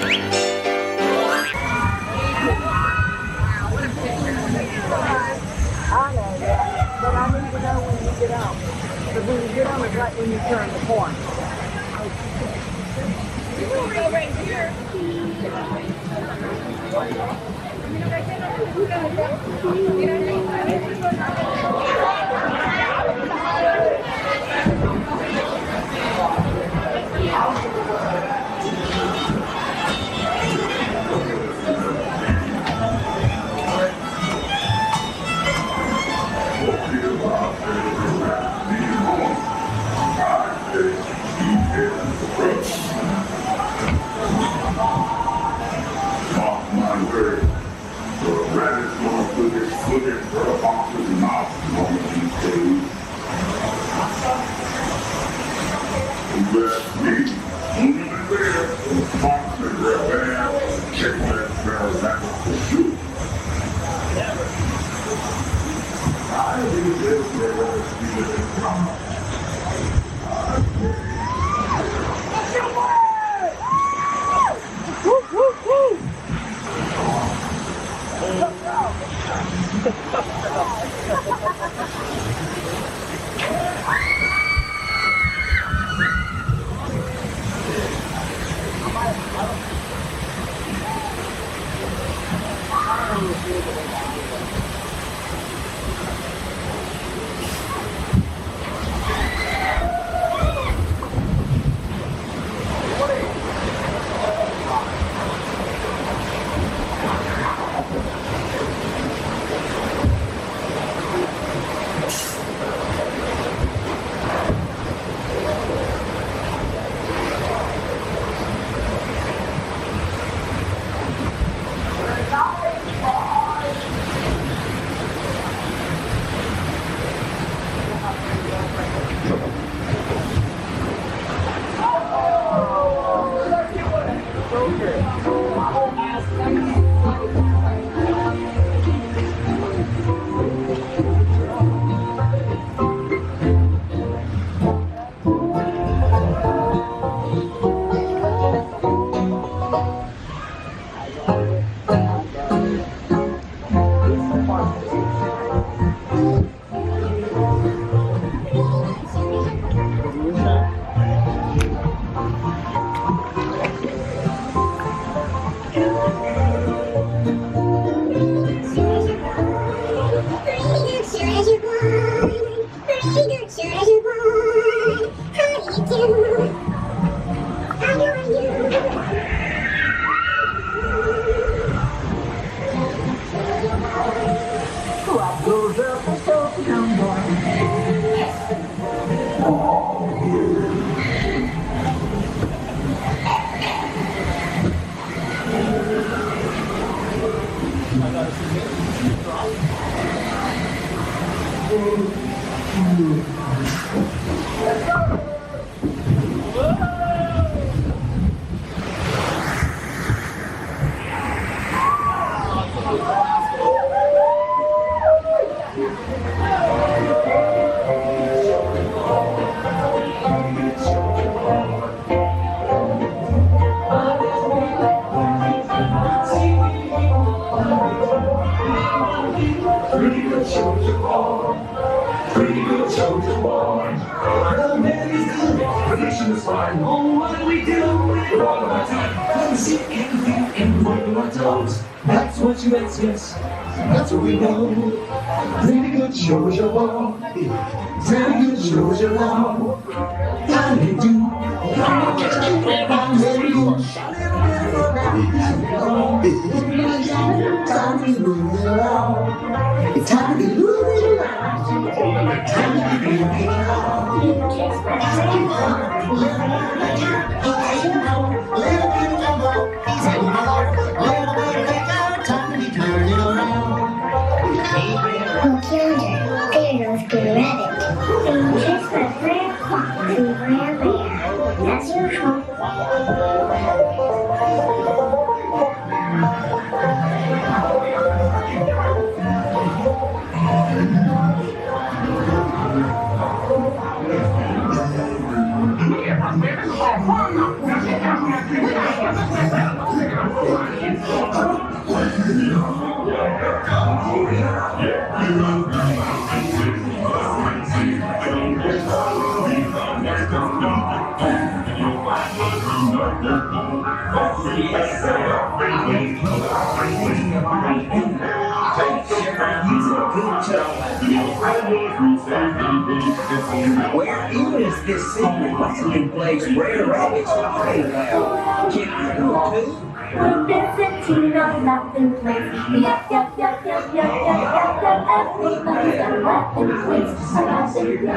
I know that, but I need to know when you get on. Because when you get on, it's right when you turn the corner. You will go right here. That's what you ask us, that's what we know. Pretty good shows you want, pretty good shows you want. Time to do, time to move around. It's time to move around. Time to be Look yonder, there goes Good Rabbit. Being chased by Brer Fox and Brer Bear. As usual. Where is this secret landing place where rabbits fly now? Can I go too? This is Tina's laughing place. Yup, yup, yup, yup, yup, yup, yup, yup. Everybody's a laughing place. A laughing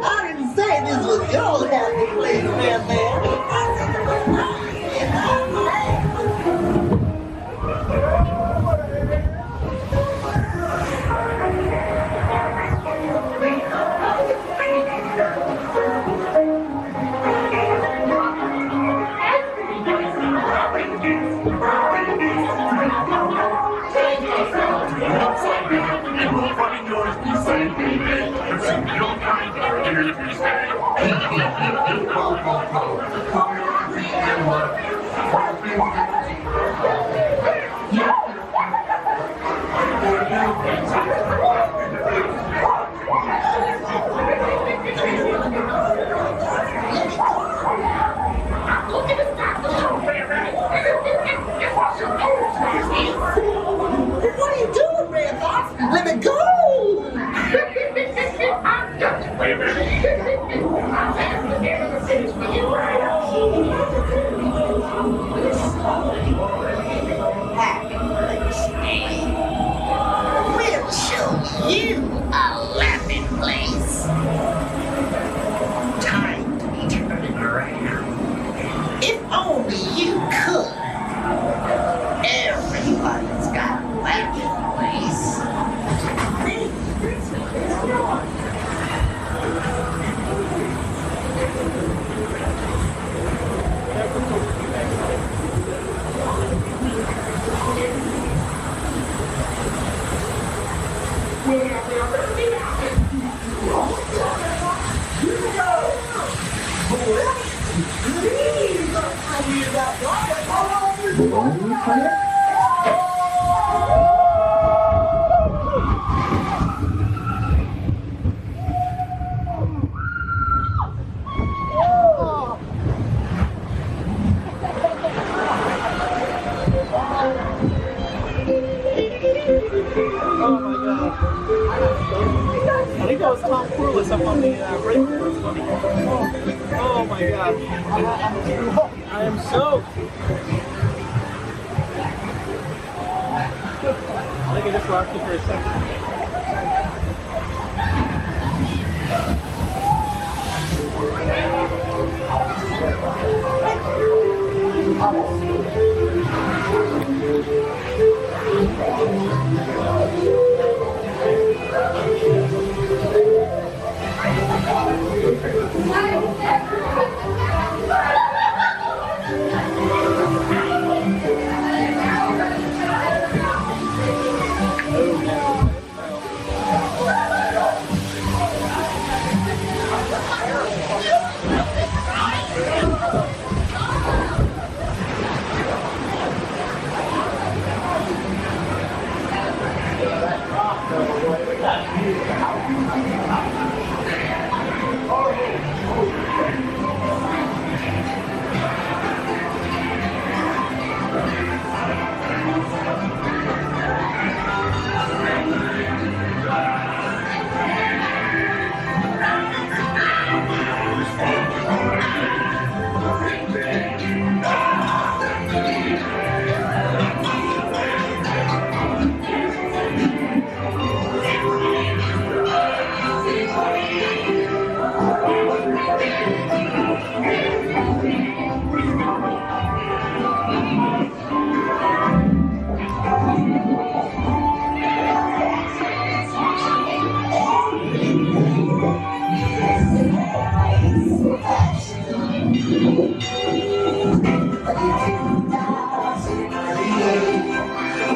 I didn't say this was your happy place, man. What are you doing, Red Fox? Let me go! We'll show you a laughing place. Time to be turning around. If only you could. Everybody's got a laughing place. Oh my god. I think that was Tom Corliss up on the breakers. Oh my god. I am soaked. I think I just rocked you for a second.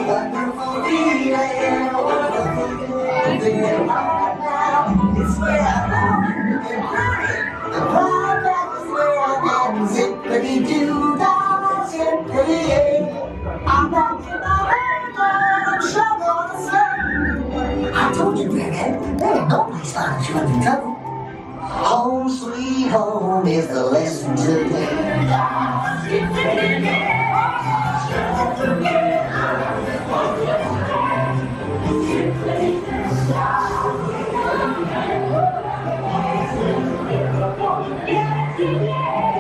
Wonderful feeling, wonderful feeling. It's where I'm at. The pride is where I'm at. Zippity doo dah, zippity. I'm back in my bed, I'm sure gonna stay. I told you, Redhead, there ain't no place like you in trouble. Home sweet home is the lesson today. Yeah.